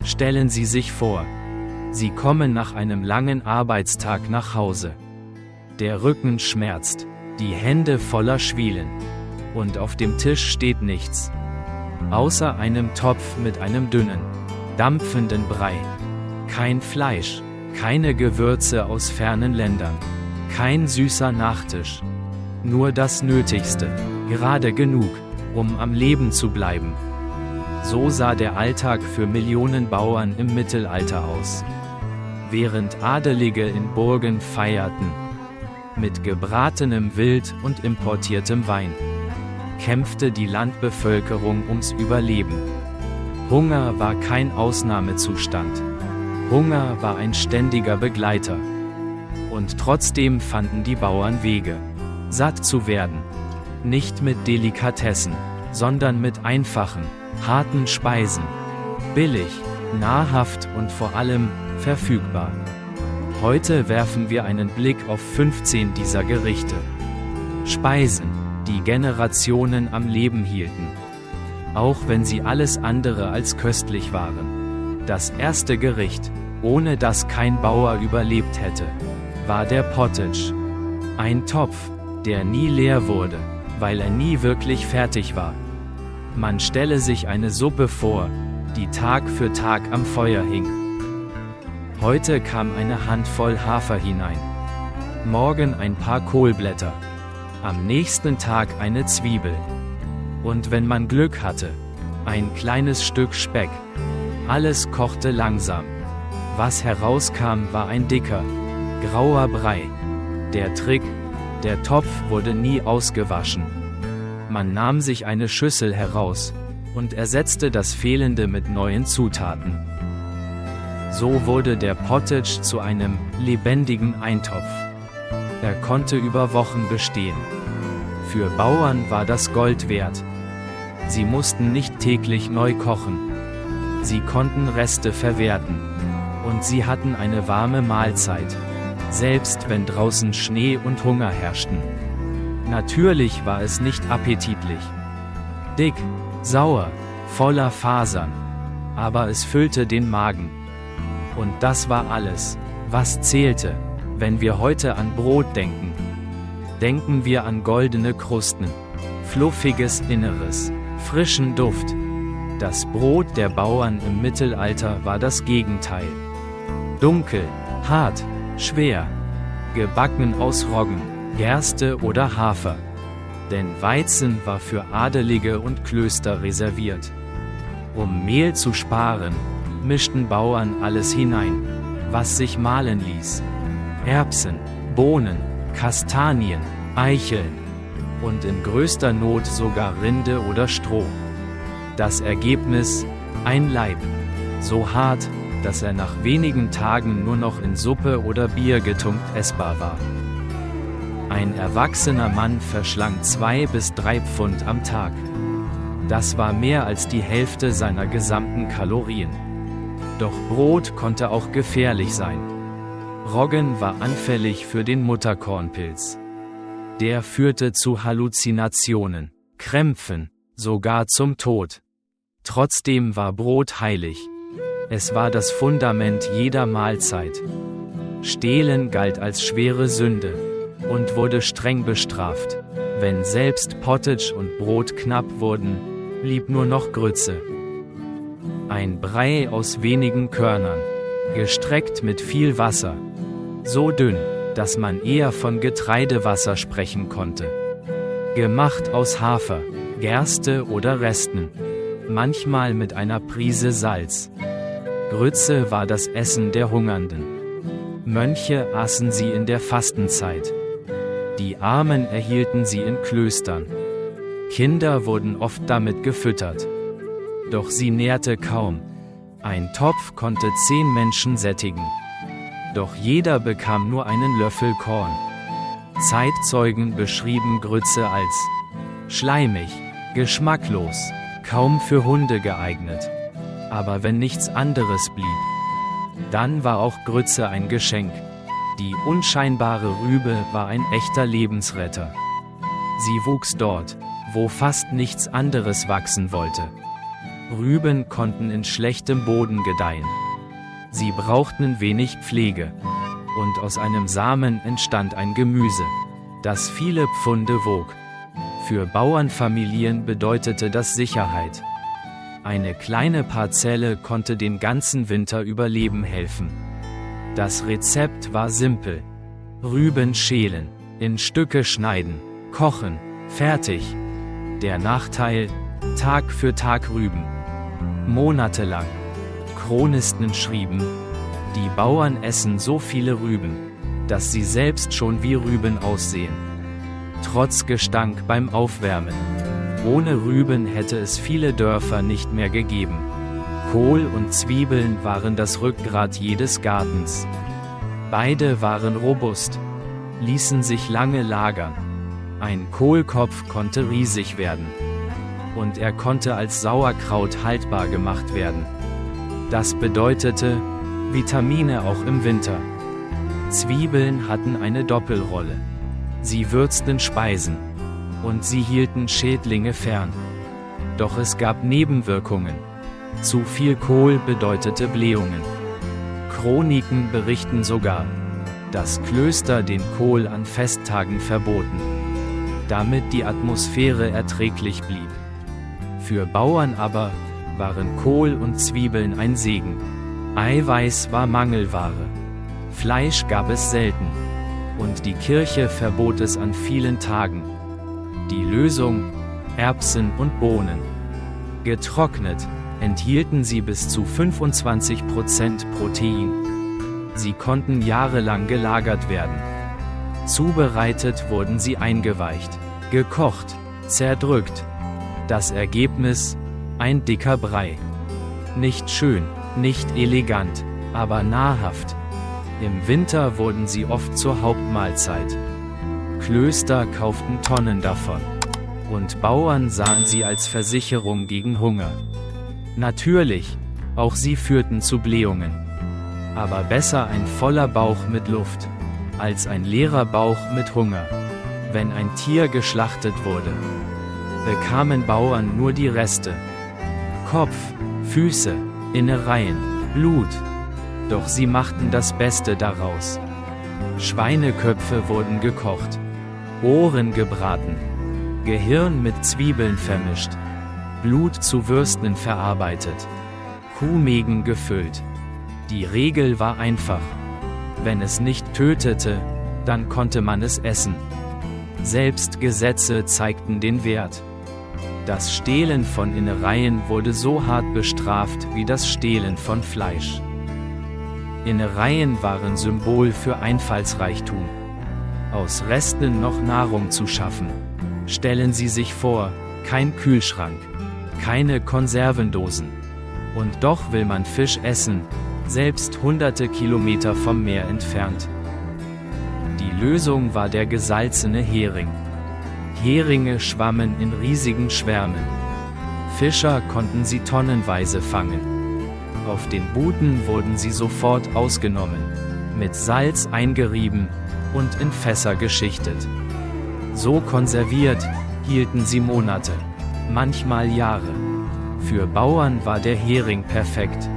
Stellen Sie sich vor, Sie kommen nach einem langen Arbeitstag nach Hause. Der Rücken schmerzt, die Hände voller Schwielen. Und auf dem Tisch steht nichts. Außer einem Topf mit einem dünnen, dampfenden Brei. Kein Fleisch, keine Gewürze aus fernen Ländern. Kein süßer Nachtisch. Nur das Nötigste, gerade genug, um am Leben zu bleiben. So sah der Alltag für Millionen Bauern im Mittelalter aus. Während Adelige in Burgen feierten, mit gebratenem Wild und importiertem Wein, kämpfte die Landbevölkerung ums Überleben. Hunger war kein Ausnahmezustand. Hunger war ein ständiger Begleiter. Und trotzdem fanden die Bauern Wege, satt zu werden. Nicht mit Delikatessen, sondern mit einfachen, harten Speisen. Billig, nahrhaft und vor allem verfügbar. Heute werfen wir einen Blick auf 15 dieser Gerichte. Speisen, die Generationen am Leben hielten. Auch wenn sie alles andere als köstlich waren. Das erste Gericht, ohne das kein Bauer überlebt hätte, war der Pottage. Ein Topf, der nie leer wurde, weil er nie wirklich fertig war. Man stelle sich eine Suppe vor, die Tag für Tag am Feuer hing. Heute kam eine Handvoll Hafer hinein. Morgen ein paar Kohlblätter. Am nächsten Tag eine Zwiebel. Und wenn man Glück hatte, ein kleines Stück Speck. Alles kochte langsam. Was herauskam, war ein dicker, grauer Brei. Der Trick: der Topf wurde nie ausgewaschen. Man nahm sich eine Schüssel heraus und ersetzte das Fehlende mit neuen Zutaten. So wurde der Pottage zu einem lebendigen Eintopf. Er konnte über Wochen bestehen. Für Bauern war das Gold wert. Sie mussten nicht täglich neu kochen. Sie konnten Reste verwerten. Und sie hatten eine warme Mahlzeit, selbst wenn draußen Schnee und Hunger herrschten. Natürlich war es nicht appetitlich. Dick, sauer, voller Fasern. Aber es füllte den Magen. Und das war alles, was zählte, wenn wir heute an Brot denken. Denken wir an goldene Krusten, fluffiges Inneres, frischen Duft. Das Brot der Bauern im Mittelalter war das Gegenteil. Dunkel, hart, schwer, gebacken aus Roggen, Gerste oder Hafer. Denn Weizen war für Adelige und Klöster reserviert. Um Mehl zu sparen, mischten Bauern alles hinein, was sich mahlen ließ. Erbsen, Bohnen, Kastanien, Eicheln und in größter Not sogar Rinde oder Stroh. Das Ergebnis: ein Laib, so hart, dass er nach wenigen Tagen nur noch in Suppe oder Bier getunkt essbar war. Ein erwachsener Mann verschlang 2 bis 3 Pfund am Tag. Das war mehr als die Hälfte seiner gesamten Kalorien. Doch Brot konnte auch gefährlich sein. Roggen war anfällig für den Mutterkornpilz. Der führte zu Halluzinationen, Krämpfen, sogar zum Tod. Trotzdem war Brot heilig. Es war das Fundament jeder Mahlzeit. Stehlen galt als schwere Sünde und wurde streng bestraft. Wenn selbst Pottage und Brot knapp wurden, blieb nur noch Grütze. Ein Brei aus wenigen Körnern, gestreckt mit viel Wasser. So dünn, dass man eher von Getreidewasser sprechen konnte. Gemacht aus Hafer, Gerste oder Resten. Manchmal mit einer Prise Salz. Grütze war das Essen der Hungernden. Mönche aßen sie in der Fastenzeit. Die Armen erhielten sie in Klöstern. Kinder wurden oft damit gefüttert. Doch sie nährte kaum. Ein Topf konnte 10 Menschen sättigen. Doch jeder bekam nur einen Löffel Korn. Zeitzeugen beschrieben Grütze als schleimig, geschmacklos, kaum für Hunde geeignet. Aber wenn nichts anderes blieb, dann war auch Grütze ein Geschenk. Die unscheinbare Rübe war ein echter Lebensretter. Sie wuchs dort, wo fast nichts anderes wachsen wollte. Rüben konnten in schlechtem Boden gedeihen. Sie brauchten wenig Pflege. Und aus einem Samen entstand ein Gemüse, das viele Pfunde wog. Für Bauernfamilien bedeutete das Sicherheit. Eine kleine Parzelle konnte den ganzen Winter überleben helfen. Das Rezept war simpel. Rüben schälen, in Stücke schneiden, kochen, fertig. Der Nachteil: Tag für Tag Rüben. Monatelang. Chronisten schrieben: Die Bauern essen so viele Rüben, dass sie selbst schon wie Rüben aussehen. Trotz Gestank beim Aufwärmen. Ohne Rüben hätte es viele Dörfer nicht mehr gegeben. Kohl und Zwiebeln waren das Rückgrat jedes Gartens. Beide waren robust, ließen sich lange lagern. Ein Kohlkopf konnte riesig werden. Und er konnte als Sauerkraut haltbar gemacht werden. Das bedeutete Vitamine auch im Winter. Zwiebeln hatten eine Doppelrolle. Sie würzten Speisen. Und sie hielten Schädlinge fern. Doch es gab Nebenwirkungen. Zu viel Kohl bedeutete Blähungen. Chroniken berichten sogar, dass Klöster den Kohl an Festtagen verboten, damit die Atmosphäre erträglich blieb. Für Bauern aber waren Kohl und Zwiebeln ein Segen. Eiweiß war Mangelware. Fleisch gab es selten. Und die Kirche verbot es an vielen Tagen. Die Lösung: Erbsen und Bohnen. Getrocknet enthielten sie bis zu 25% Protein. Sie konnten jahrelang gelagert werden. Zubereitet wurden sie eingeweicht, gekocht, zerdrückt. Das Ergebnis: ein dicker Brei. Nicht schön, nicht elegant, aber nahrhaft. Im Winter wurden sie oft zur Hauptmahlzeit. Klöster kauften Tonnen davon. Und Bauern sahen sie als Versicherung gegen Hunger. Natürlich, auch sie führten zu Blähungen. Aber besser ein voller Bauch mit Luft, als ein leerer Bauch mit Hunger. Wenn ein Tier geschlachtet wurde, bekamen Bauern nur die Reste. Kopf, Füße, Innereien, Blut. Doch sie machten das Beste daraus. Schweineköpfe wurden gekocht, Ohren gebraten, Gehirn mit Zwiebeln vermischt, Blut zu Würsten verarbeitet, Kuhmägen gefüllt. Die Regel war einfach: Wenn es nicht tötete, dann konnte man es essen. Selbst Gesetze zeigten den Wert. Das Stehlen von Innereien wurde so hart bestraft wie das Stehlen von Fleisch. Innereien waren Symbol für Einfallsreichtum. Aus Resten noch Nahrung zu schaffen. Stellen Sie sich vor, kein Kühlschrank, keine Konservendosen. Und doch will man Fisch essen, selbst hunderte Kilometer vom Meer entfernt. Die Lösung war der gesalzene Hering. Heringe schwammen in riesigen Schwärmen. Fischer konnten sie tonnenweise fangen. Auf den Buten wurden sie sofort ausgenommen, mit Salz eingerieben und in Fässer geschichtet. So konserviert hielten sie Monate, manchmal Jahre. Für Bauern war der Hering perfekt.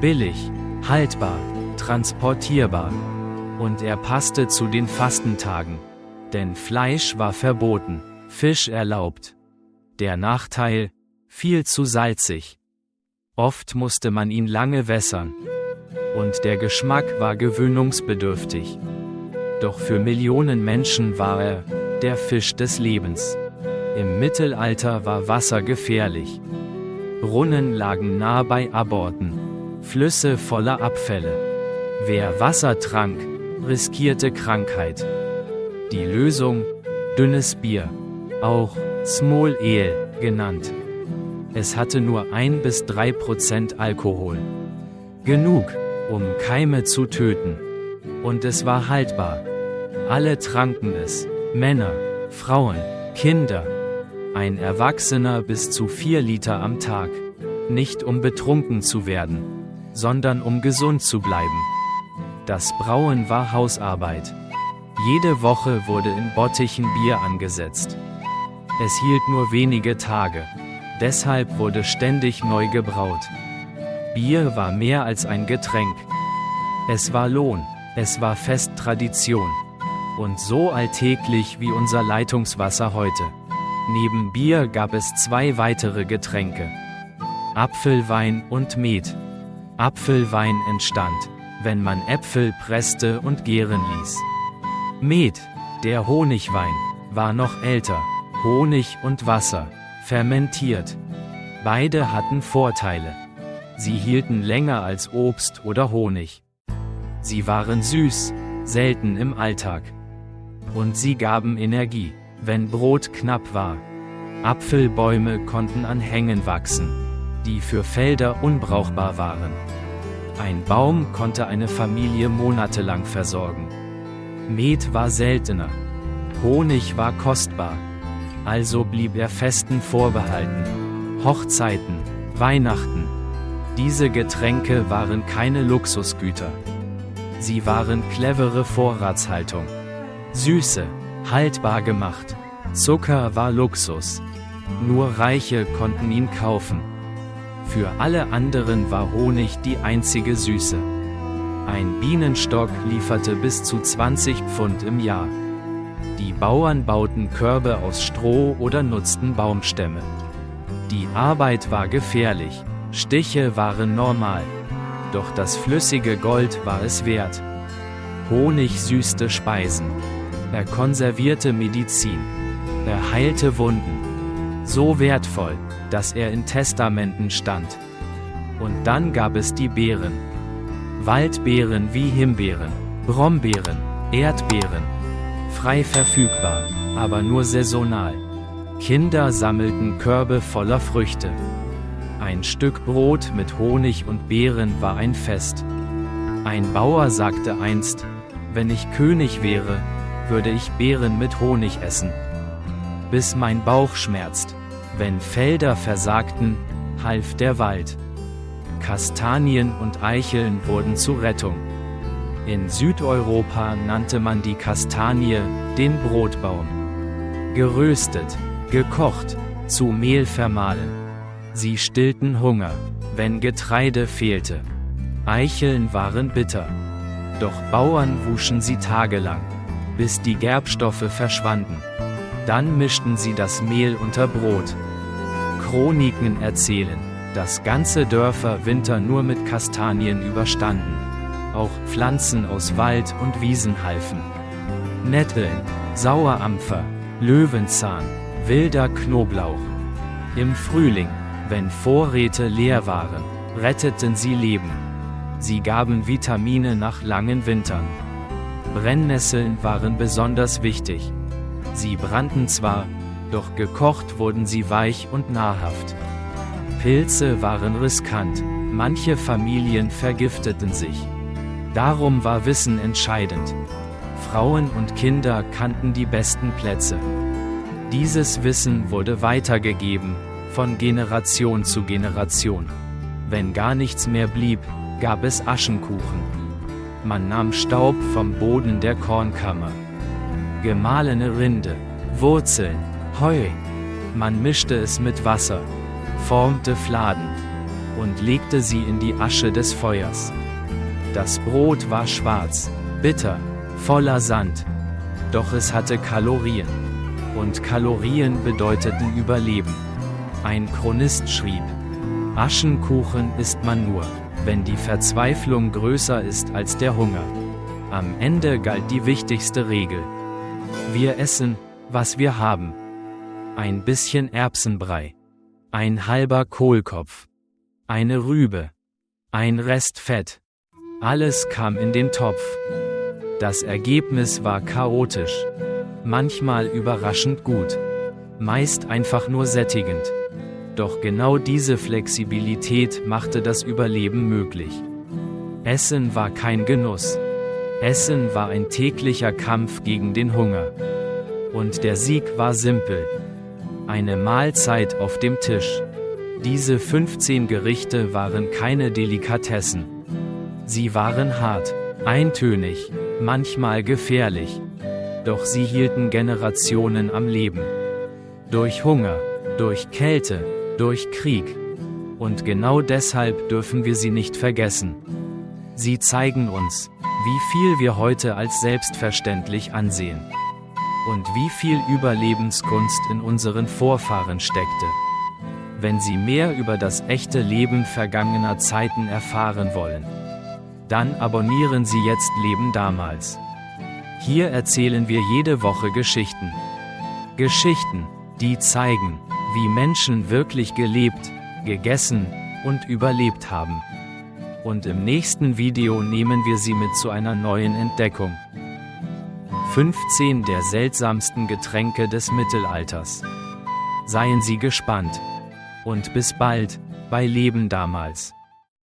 Billig, haltbar, transportierbar. Und er passte zu den Fastentagen. Denn Fleisch war verboten, Fisch erlaubt. Der Nachteil: viel zu salzig. Oft musste man ihn lange wässern. Und der Geschmack war gewöhnungsbedürftig. Doch für Millionen Menschen war er der Fisch des Lebens. Im Mittelalter war Wasser gefährlich. Brunnen lagen nah bei Aborten. Flüsse voller Abfälle. Wer Wasser trank, riskierte Krankheit. Die Lösung: dünnes Bier, auch Small Ale genannt. Es hatte nur 1 bis 3% Alkohol. Genug, um Keime zu töten. Und es war haltbar. Alle tranken es, Männer, Frauen, Kinder. Ein Erwachsener bis zu 4 Liter am Tag. Nicht um betrunken zu werden, sondern um gesund zu bleiben. Das Brauen war Hausarbeit. Jede Woche wurde in Bottichen Bier angesetzt. Es hielt nur wenige Tage. Deshalb wurde ständig neu gebraut. Bier war mehr als ein Getränk. Es war Lohn, es war Festtradition. Und so alltäglich wie unser Leitungswasser heute. Neben Bier gab es 2 weitere Getränke: Apfelwein und Met. Apfelwein entstand, wenn man Äpfel presste und gären ließ. Met, der Honigwein, war noch älter, Honig und Wasser, fermentiert. Beide hatten Vorteile. Sie hielten länger als Obst oder Honig. Sie waren süß, selten im Alltag. Und sie gaben Energie, wenn Brot knapp war. Apfelbäume konnten an Hängen wachsen, die für Felder unbrauchbar waren. Ein Baum konnte eine Familie monatelang versorgen. Met war seltener. Honig war kostbar. Also blieb er Festen vorbehalten. Hochzeiten, Weihnachten. Diese Getränke waren keine Luxusgüter. Sie waren clevere Vorratshaltung. Süße, haltbar gemacht. Zucker war Luxus. Nur Reiche konnten ihn kaufen. Für alle anderen war Honig die einzige Süße. Ein Bienenstock lieferte bis zu 20 Pfund im Jahr. Die Bauern bauten Körbe aus Stroh oder nutzten Baumstämme. Die Arbeit war gefährlich, Stiche waren normal. Doch das flüssige Gold war es wert. Honig süßte Speisen. Er konservierte Medizin. Er heilte Wunden. So wertvoll, dass er in Testamenten stand. Und dann gab es die Beeren. Waldbeeren wie Himbeeren, Brombeeren, Erdbeeren. Frei verfügbar, aber nur saisonal. Kinder sammelten Körbe voller Früchte. Ein Stück Brot mit Honig und Beeren war ein Fest. Ein Bauer sagte einst: Wenn ich König wäre, würde ich Beeren mit Honig essen. Bis mein Bauch schmerzt. Wenn Felder versagten, half der Wald. Kastanien und Eicheln wurden zur Rettung. In Südeuropa nannte man die Kastanie den Brotbaum. Geröstet, gekocht, zu Mehl vermahlen. Sie stillten Hunger, wenn Getreide fehlte. Eicheln waren bitter. Doch Bauern wuschen sie tagelang, bis die Gerbstoffe verschwanden. Dann mischten sie das Mehl unter Brot. Chroniken erzählen, dass ganze Dörfer Winter nur mit Kastanien überstanden. Auch Pflanzen aus Wald und Wiesen halfen. Netteln, Sauerampfer, Löwenzahn, wilder Knoblauch. Im Frühling, wenn Vorräte leer waren, retteten sie Leben. Sie gaben Vitamine nach langen Wintern. Brennnesseln waren besonders wichtig. Sie brannten zwar, doch gekocht wurden sie weich und nahrhaft. Pilze waren riskant, manche Familien vergifteten sich. Darum war Wissen entscheidend. Frauen und Kinder kannten die besten Plätze. Dieses Wissen wurde weitergegeben, von Generation zu Generation. Wenn gar nichts mehr blieb, gab es Aschenkuchen. Man nahm Staub vom Boden der Kornkammer. Gemahlene Rinde, Wurzeln, Heu. Man mischte es mit Wasser, formte Fladen und legte sie in die Asche des Feuers. Das Brot war schwarz, bitter, voller Sand. Doch es hatte Kalorien. Und Kalorien bedeuteten Überleben. Ein Chronist schrieb: Aschenkuchen isst man nur, wenn die Verzweiflung größer ist als der Hunger. Am Ende galt die wichtigste Regel: Wir essen, was wir haben. Ein bisschen Erbsenbrei. Ein halber Kohlkopf. Eine Rübe. Ein Rest Fett. Alles kam in den Topf. Das Ergebnis war chaotisch. Manchmal überraschend gut. Meist einfach nur sättigend. Doch genau diese Flexibilität machte das Überleben möglich. Essen war kein Genuss. Essen war ein täglicher Kampf gegen den Hunger. Und der Sieg war simpel. Eine Mahlzeit auf dem Tisch. Diese 15 Gerichte waren keine Delikatessen. Sie waren hart, eintönig, manchmal gefährlich. Doch sie hielten Generationen am Leben. Durch Hunger, durch Kälte, durch Krieg. Und genau deshalb dürfen wir sie nicht vergessen. Sie zeigen uns, wie viel wir heute als selbstverständlich ansehen. Und wie viel Überlebenskunst in unseren Vorfahren steckte. Wenn Sie mehr über das echte Leben vergangener Zeiten erfahren wollen, dann abonnieren Sie jetzt Leben damals. Hier erzählen wir jede Woche Geschichten. Geschichten, die zeigen, wie Menschen wirklich gelebt, gegessen und überlebt haben. Und im nächsten Video nehmen wir Sie mit zu einer neuen Entdeckung. 15 der seltsamsten Getränke des Mittelalters. Seien Sie gespannt. Und bis bald, bei Leben damals.